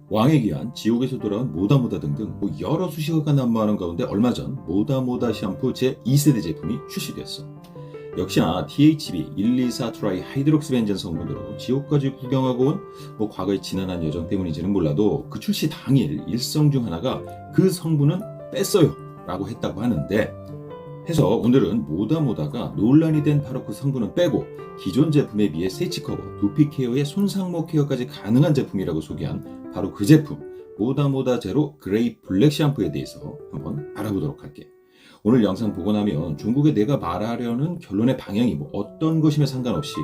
왕의 귀환, 지옥에서 돌아온 모다모다 등등 여러 수식어가 난무하는 가운데 얼마 전 모다모다 샴푸 제2세대 제품이 출시되었어. 역시나 THB 124 트라이 하이드록시 벤젠 성분으로 지옥까지 구경하고 온 과거의 지난한 여정 때문인지는 몰라도 그 출시 당일 일성 중 하나가 그 성분은 뺐어요 라고 했다고 하는데, 해서 오늘은 모다모다가 논란이 된 바로 그 성분은 빼고 기존 제품에 비해 세치 커버, 두피 케어에 손상모 케어까지 가능한 제품이라고 소개한 바로 그 제품 모다모다 제로 그레이 블랙 샴푸에 대해서 한번 알아보도록 할게. 오늘 영상 보고 나면 중국에 내가 말하려는 결론의 방향이 어떤 것임에 상관없이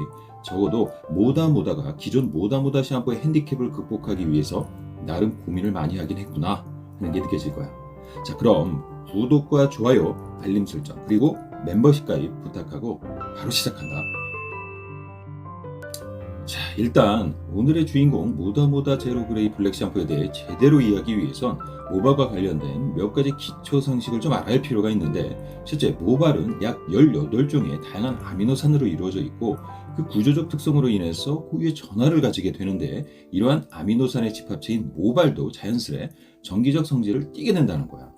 적어도 모다모다가 기존 모다모다 샴푸의 핸디캡을 극복하기 위해서 나름 고민을 많이 하긴 했구나 하는 게 느껴질 거야. 자, 그럼 구독과 좋아요, 알림 설정, 그리고 멤버십 가입 부탁하고 바로 시작한다. 자, 일단 오늘의 주인공 모다모다 제로 그레이 블랙 샴푸에 대해 제대로 이해하기 위해선 모발과 관련된 몇 가지 기초 상식을 좀 알아야 할 필요가 있는데, 실제 모발은 약 18종의 다양한 아미노산으로 이루어져 있고 그 구조적 특성으로 인해서 고유의 전하를 가지게 되는데, 이러한 아미노산의 집합체인 모발도 자연스레 정기적 성질을 띠게 된다는 거야.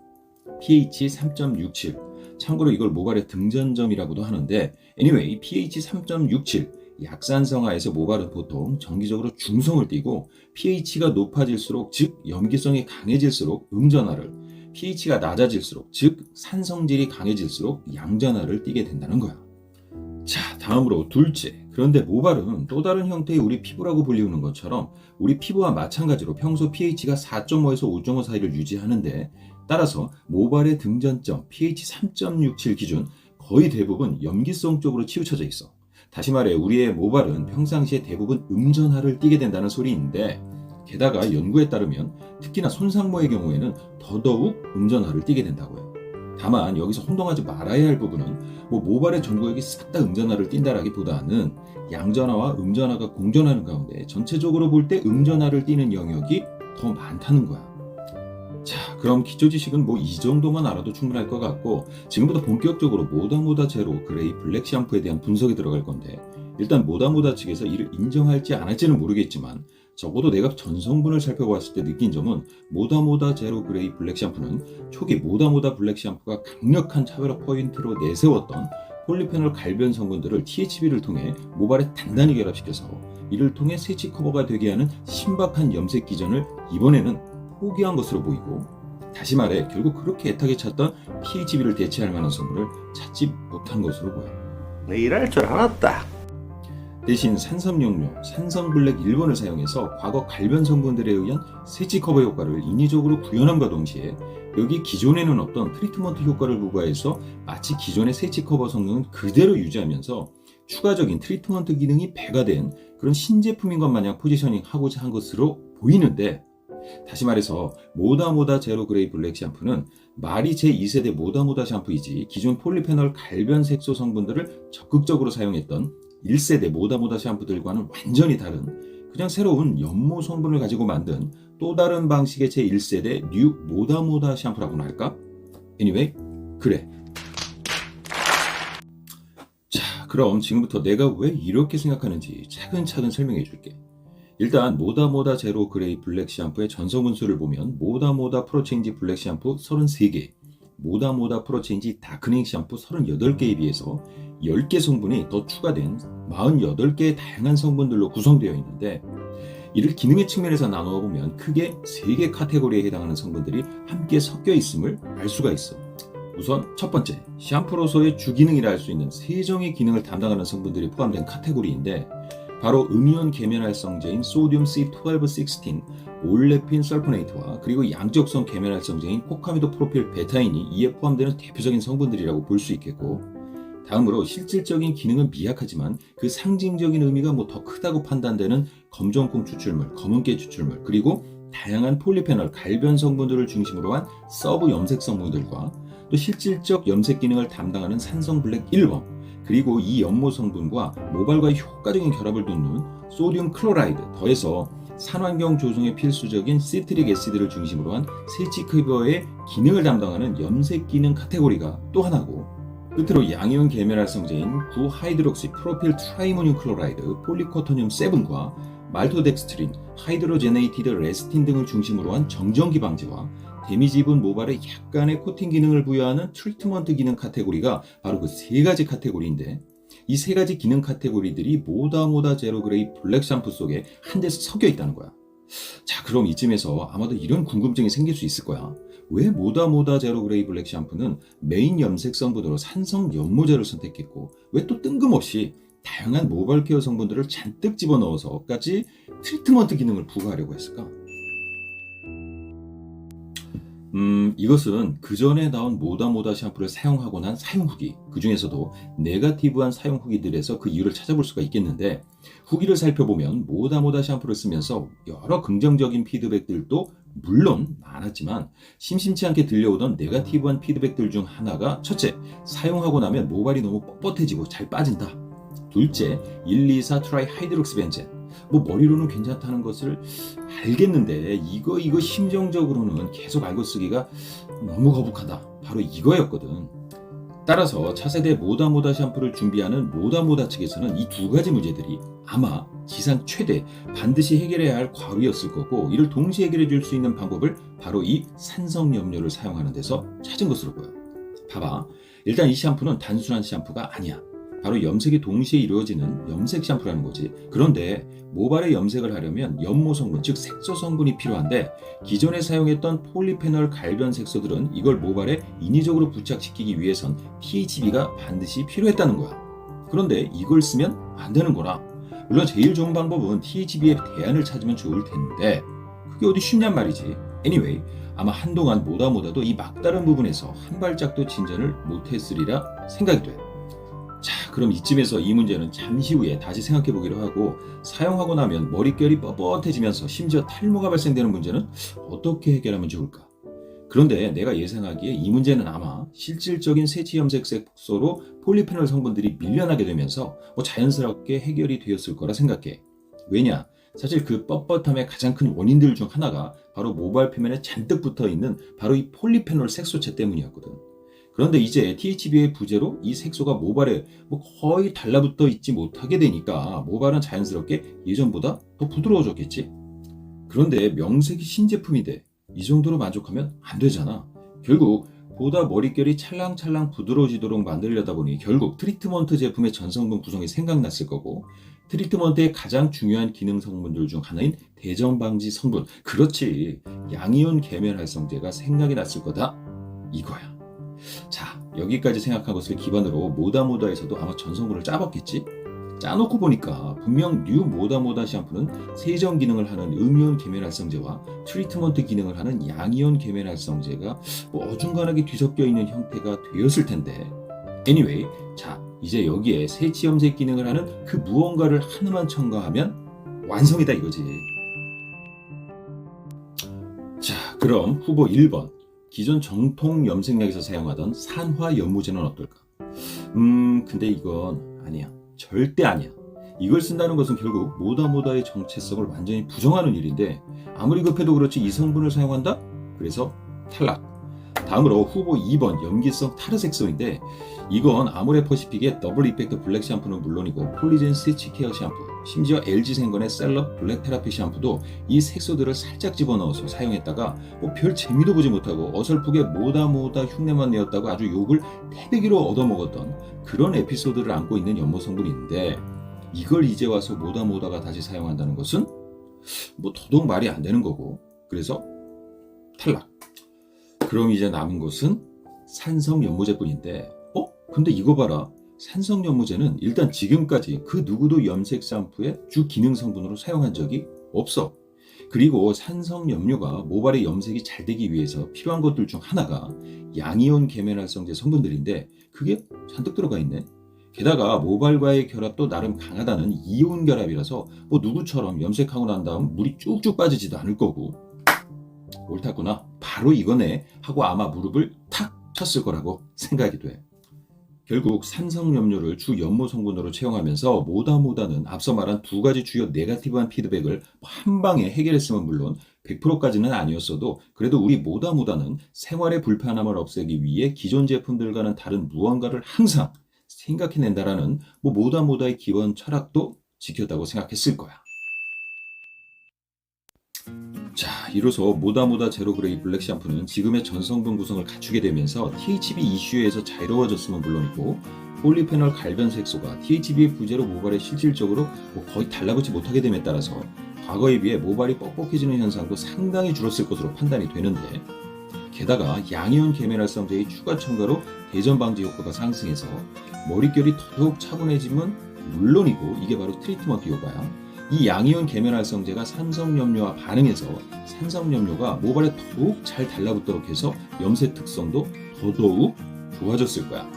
pH 3.67, 참고로 이걸 모발의 등전점이라고도 하는데, anyway pH 3.67 약산성하에서 모발은 보통 정기적으로 중성을 띠고, pH가 높아질수록 즉 염기성이 강해질수록 음전하를, pH가 낮아질수록 즉 산성질이 강해질수록 양전하를 띠게 된다는 거야. 자, 다음으로 둘째, 그런데 모발은 또 다른 형태의 우리 피부라고 불리우는 것처럼 우리 피부와 마찬가지로 평소 pH가 4.5에서 5.5 사이를 유지하는데, 따라서 모발의 등전점 pH 3.67 기준 거의 대부분 염기성 쪽으로 치우쳐져 있어. 다시 말해 우리의 모발은 평상시에 대부분 음전하를 띠게 된다는 소리인데, 게다가 연구에 따르면 특히나 손상모의 경우에는 더더욱 음전하를 띠게 된다고 해요. 다만 여기서 혼동하지 말아야 할 부분은 모발의 전구역이 싹 다 음전하를 띈다라기보다는 양전하와 음전하가 공존하는 가운데 전체적으로 볼 때 음전하를 띠는 영역이 더 많다는 거야. 자, 그럼 기초 지식은 이 정도만 알아도 충분할 것 같고, 지금부터 본격적으로 모다모다 제로 그레이 블랙 샴푸에 대한 분석에 들어갈 건데, 일단 모다모다 측에서 이를 인정할지 안 할지는 모르겠지만 적어도 내가 전성분을 살펴봤을 때 느낀 점은 모다모다 제로 그레이 블랙 샴푸는 초기 모다모다 블랙 샴푸가 강력한 차별화 포인트로 내세웠던 폴리페놀 갈변 성분들을 THB를 통해 모발에 단단히 결합시켜서 이를 통해 세치 커버가 되게 하는 신박한 염색 기전을 이번에는 포기한 것으로 보이고, 다시 말해 결국 그렇게 애타게 찾던 THB를 대체할 만한 성분을 찾지 못한 것으로 보여. 내 일할 줄 알았다. 대신 산섬용료, 산성블랙 1번을 사용해서 과거 갈변 성분들에 의한 세치 커버 효과를 인위적으로 구현함과 동시에 여기 기존에는 없던 트리트먼트 효과를 부과해서 마치 기존의 세치 커버 성능은 그대로 유지하면서 추가적인 트리트먼트 기능이 배가된 그런 신제품인 것 마냥 포지셔닝하고자 한 것으로 보이는데, 다시 말해서 모다모다 제로 그레이 블랙 샴푸는 말이 제2세대 모다모다 샴푸이지 기존 폴리페놀 갈변 색소 성분들을 적극적으로 사용했던 1세대 모다모다 샴푸들과는 완전히 다른 그냥 새로운 연모 성분을 가지고 만든 또 다른 방식의 제1세대 뉴 모다모다 샴푸라고나 할까? anyway, 그래. 자, 그럼 지금부터 내가 왜 이렇게 생각하는지 차근차근 설명해 줄게. 일단 모다모다 제로 그레이 블랙 샴푸의 전성분 수를 보면 모다모다 프로체인지 블랙 샴푸 33개, 모다모다 프로체인지 다크닝 샴푸 38개에 비해서 10개 성분이 더 추가된 48개의 다양한 성분들로 구성되어 있는데, 이를 기능의 측면에서 나누어 보면 크게 3개 카테고리에 해당하는 성분들이 함께 섞여 있음을 알 수가 있어. 우선 첫 번째, 샴푸로서의 주기능이라 할 수 있는 3종의 기능을 담당하는 성분들이 포함된 카테고리인데, 바로 음이온 계면활성제인 소듐 C1216, 올레핀 설포네이트와 그리고 양적성 계면활성제인 코카미도 프로필 베타인이 이에 포함되는 대표적인 성분들이라고 볼 수 있겠고, 다음으로 실질적인 기능은 미약하지만 그 상징적인 의미가 더 크다고 판단되는 검정콩 추출물, 검은깨 추출물, 그리고 다양한 폴리페놀 갈변 성분들을 중심으로 한 서브 염색 성분들과 또 실질적 염색 기능을 담당하는 산성 블랙 1번, 그리고 이 연모 성분과 모발과의 효과적인 결합을 돕는 소듐 클로라이드 더해서 산환경 조성에 필수적인 시트릭 애시드를 중심으로 한 세치 커버의 기능을 담당하는 염색 기능 카테고리가 또 하나고, 끝으로 양이온 계면활성제인 9하이드록시 프로필 트라이모늄 클로라이드 폴리코토늄 7과 말토덱스트린, 하이드로제네이티드 레스틴 등을 중심으로 한 정전기 방지와 데미지 입은 모발에 약간의 코팅 기능을 부여하는 트리트먼트 기능 카테고리가 바로 그 세 가지 카테고리인데, 이 세 가지 기능 카테고리들이 모다모다 제로 그레이 블랙 샴푸 속에 한 데서 섞여 있다는 거야. 자, 그럼 이쯤에서 아마도 이런 궁금증이 생길 수 있을 거야. 왜 모다모다 제로 그레이 블랙 샴푸는 메인 염색 성분으로 산성 연모제를 선택했고, 왜 또 뜬금없이 다양한 모발 케어 성분들을 잔뜩 집어넣어서까지 트리트먼트 기능을 부과하려고 했을까? 이것은 그 전에 나온 모다모다 샴푸를 사용하고 난 사용 후기, 그 중에서도 네거티브한 사용 후기들에서 그 이유를 찾아볼 수가 있겠는데, 후기를 살펴보면 모다모다 샴푸를 쓰면서 여러 긍정적인 피드백들도 물론 많았지만, 심심치 않게 들려오던 네거티브한 피드백들 중 하나가, 첫째, 사용하고 나면 모발이 너무 뻣뻣해지고 잘 빠진다. 둘째, 124 트라이 하이드록스 벤젠. 머리로는 괜찮다는 것을 알겠는데 이거 심정적으로는 계속 알고 쓰기가 너무 거북하다. 바로 이거였거든. 따라서 차세대 모다모다 샴푸를 준비하는 모다모다 측에서는 이 두 가지 문제들이 아마 지상 최대 반드시 해결해야 할 과위였을 거고, 이를 동시에 해결해 줄 수 있는 방법을 바로 이 산성염료를 사용하는 데서 찾은 것으로 보여. 봐봐. 일단 이 샴푸는 단순한 샴푸가 아니야. 바로 염색이 동시에 이루어지는 염색 샴푸라는 거지. 그런데 모발에 염색을 하려면 연모 성분, 즉 색소 성분이 필요한데, 기존에 사용했던 폴리페놀 갈변 색소들은 이걸 모발에 인위적으로 부착시키기 위해선 THB가 반드시 필요했다는 거야. 그런데 이걸 쓰면 안 되는 거라. 물론 제일 좋은 방법은 THB의 대안을 찾으면 좋을 텐데 그게 어디 쉽냔 말이지. Anyway, 아마 한동안 모다모다도 이 막다른 부분에서 한 발짝도 진전을 못했으리라 생각이 돼. 자, 그럼 이쯤에서 이 문제는 잠시 후에 다시 생각해 보기로 하고, 사용하고 나면 머릿결이 뻣뻣해지면서 심지어 탈모가 발생되는 문제는 어떻게 해결하면 좋을까? 그런데 내가 예상하기에 이 문제는 아마 실질적인 세치 염색 색소로 폴리페놀 성분들이 밀려나게 되면서 자연스럽게 해결이 되었을 거라 생각해. 왜냐? 사실 그 뻣뻣함의 가장 큰 원인들 중 하나가 바로 모발 표면에 잔뜩 붙어 있는 바로 이 폴리페놀 색소체 때문이었거든. 그런데 이제 THB의 부재로 이 색소가 모발에 거의 달라붙어 있지 못하게 되니까 모발은 자연스럽게 예전보다 더 부드러워졌겠지. 그런데 명색이 신제품인데 이 정도로 만족하면 안 되잖아. 결국 보다 머릿결이 찰랑찰랑 부드러워지도록 만들려다 보니 결국 트리트먼트 제품의 전성분 구성이 생각났을 거고, 트리트먼트의 가장 중요한 기능 성분들 중 하나인 대전 방지 성분, 그렇지, 양이온 계면활성제가 생각이 났을 거다 이거야. 자, 여기까지 생각한 것을 기반으로 모다모다에서도 아마 전성분을 짜봤겠지? 짜놓고 보니까 분명 뉴 모다모다 샴푸는 세정 기능을 하는 음이온 계면활성제와 트리트먼트 기능을 하는 양이온 계면활성제가 어중간하게 뒤섞여 있는 형태가 되었을 텐데, anyway, 자, 이제 여기에 세치 염색 기능을 하는 그 무언가를 하나만 첨가하면 완성이다 이거지. 자, 그럼 후보 1번, 기존 정통 염색약에서 사용하던 산화 연모제는 어떨까? 근데 이건 아니야. 절대 아니야. 이걸 쓴다는 것은 결국 모다모다의 정체성을 완전히 부정하는 일인데, 아무리 급해도 그렇지 이 성분을 사용한다? 그래서 탈락. 다음으로 후보 2번 염기성 타르색소인데, 이건 아모레퍼시픽의 더블 이펙트 블랙 샴푸는 물론이고 폴리젠 스티치 케어 샴푸, 심지어 LG생건의 셀럽 블랙 테라피 샴푸도 이 색소들을 살짝 집어넣어서 사용했다가 별 재미도 보지 못하고 어설프게 모다모다 흉내만 내었다고 아주 욕을 태배기로 얻어먹었던 그런 에피소드를 안고 있는 연모 성분인데, 이걸 이제 와서 모다모다가 다시 사용한다는 것은 더더욱 말이 안 되는 거고, 그래서 탈락. 그럼 이제 남은 것은 산성연모제뿐인데, 근데 이거 봐라. 산성연모제는 일단 지금까지 그 누구도 염색 샴푸의 주 기능 성분으로 사용한 적이 없어. 그리고 산성염료가 모발의 염색이 잘 되기 위해서 필요한 것들 중 하나가 양이온 계면활성제 성분들인데, 그게 잔뜩 들어가 있네. 게다가 모발과의 결합도 나름 강하다는 이온 결합이라서 누구처럼 염색하고 난 다음 물이 쭉쭉 빠지지도 않을 거고, 옳았구나, 바로 이거네 하고 아마 무릎을 탁 쳤을 거라고 생각이 돼. 결국 산성염료를 주 연모 성분으로 채용하면서 모다모다는 앞서 말한 두 가지 주요 네거티브한 피드백을 한 방에 해결했으면 물론 100%까지는 아니었어도, 그래도 우리 모다모다는 생활의 불편함을 없애기 위해 기존 제품들과는 다른 무언가를 항상 생각해낸다라는 모다모다의 기본 철학도 지켰다고 생각했을 거야. 자, 이로써 모다모다 제로 그레이 블랙 샴푸는 지금의 전성분 구성을 갖추게 되면서 THB 이슈에서 자유로워졌으면 물론이고 폴리페놀 갈변 색소가 THB의 부재로 모발에 실질적으로 거의 달라붙지 못하게 됨에 따라서 과거에 비해 모발이 뻑뻑해지는 현상도 상당히 줄었을 것으로 판단이 되는데, 게다가 양이온 계면활성제의 추가 첨가로 대전 방지 효과가 상승해서 머릿결이 더더욱 차분해짐은 물론이고, 이게 바로 트리트먼트 효과야. 이 양이온 계면활성제가 산성염료와 반응해서 산성염료가 모발에 더욱 잘 달라붙도록 해서 염색 특성도 더더욱 좋아졌을 거야.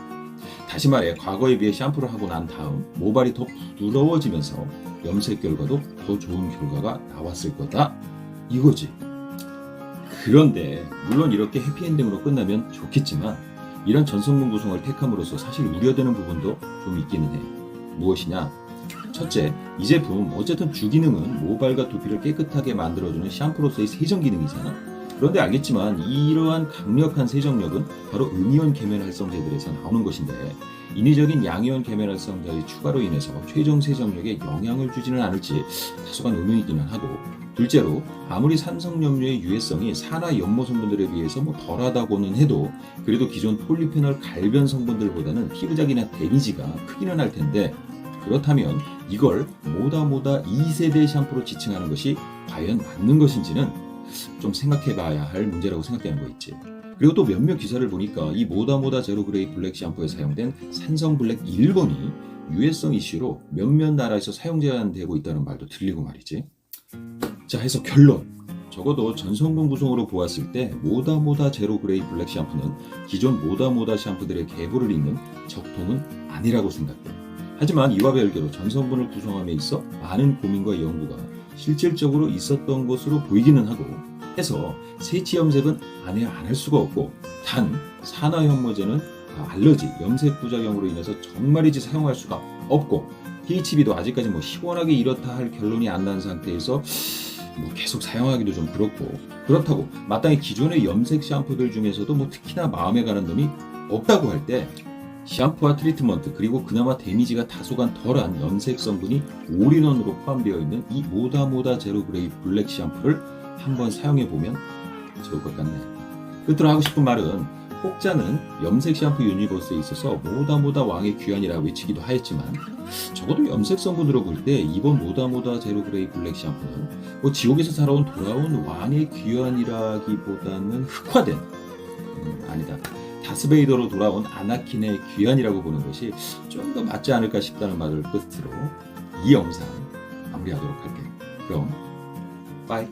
다시 말해, 과거에 비해 샴푸를 하고 난 다음 모발이 더 부드러워지면서 염색 결과도 더 좋은 결과가 나왔을 거다, 이거지. 그런데 물론 이렇게 해피엔딩으로 끝나면 좋겠지만, 이런 전성분 구성을 택함으로써 사실 우려되는 부분도 좀 있기는 해. 무엇이냐? 첫째, 이 제품 어쨌든 주기능은 모발과 두피를 깨끗하게 만들어주는 샴푸로서의 세정 기능이잖아. 그런데 알겠지만 이러한 강력한 세정력은 바로 음이온 계면활성제들에서 나오는 것인데, 인위적인 양이온 계면활성제의 추가로 인해서 최종 세정력에 영향을 주지는 않을지 다소간 의문이기는 하고, 둘째로 아무리 산성염료의 유해성이 산화 연모 성분들에 비해서 덜하다고는 해도 그래도 기존 폴리페놀 갈변 성분들보다는 피부작이나 데미지가 크기는 할 텐데, 그렇다면 이걸 모다모다 2세대 샴푸로 지칭하는 것이 과연 맞는 것인지는 좀 생각해봐야 할 문제라고 생각되는 거 있지. 그리고 또 몇몇 기사를 보니까 이 모다모다 제로 그레이 블랙 샴푸에 사용된 산성 블랙 1번이 유해성 이슈로 몇몇 나라에서 사용 제한되고 있다는 말도 들리고 말이지. 자, 해서 결론. 적어도 전성분 구성으로 보았을 때 모다모다 제로 그레이 블랙 샴푸는 기존 모다모다 샴푸들의 계보를 잇는 적통은 아니라고 생각해. 하지만 이와 별개로 전성분을 구성함에 있어 많은 고민과 연구가 실질적으로 있었던 것으로 보이기는 하고 해서 세치 염색은 안 해야 안 할 수가 없고, 단 산화현모제는 알러지, 염색 부작용으로 인해서 정말이지 사용할 수가 없고, THB도 아직까지 시원하게 이렇다 할 결론이 안 난 상태에서 계속 사용하기도 좀 그렇고, 그렇다고 마땅히 기존의 염색 샴푸들 중에서도 특히나 마음에 가는 놈이 없다고 할 때, 샴푸와 트리트먼트 그리고 그나마 데미지가 다소간 덜한 염색 성분이 올인원으로 포함되어 있는 이 모다모다 제로 그레이 블랙 샴푸를 한번 사용해보면 좋을 것 같네. 끝으로 하고 싶은 말은, 혹자는 염색 샴푸 유니버스에 있어서 모다모다 왕의 귀환이라고 외치기도 하였지만, 적어도 염색 성분으로 볼 때 이번 모다모다 제로 그레이 블랙 샴푸는 지옥에서 살아온 돌아온 왕의 귀환이라기보다는 흑화된 아니다, 다스베이더로 돌아온 아나킨의 귀환이라고 보는 것이 좀 더 맞지 않을까 싶다는 말을 끝으로 이 영상 마무리하도록 할게요. 그럼 빠이.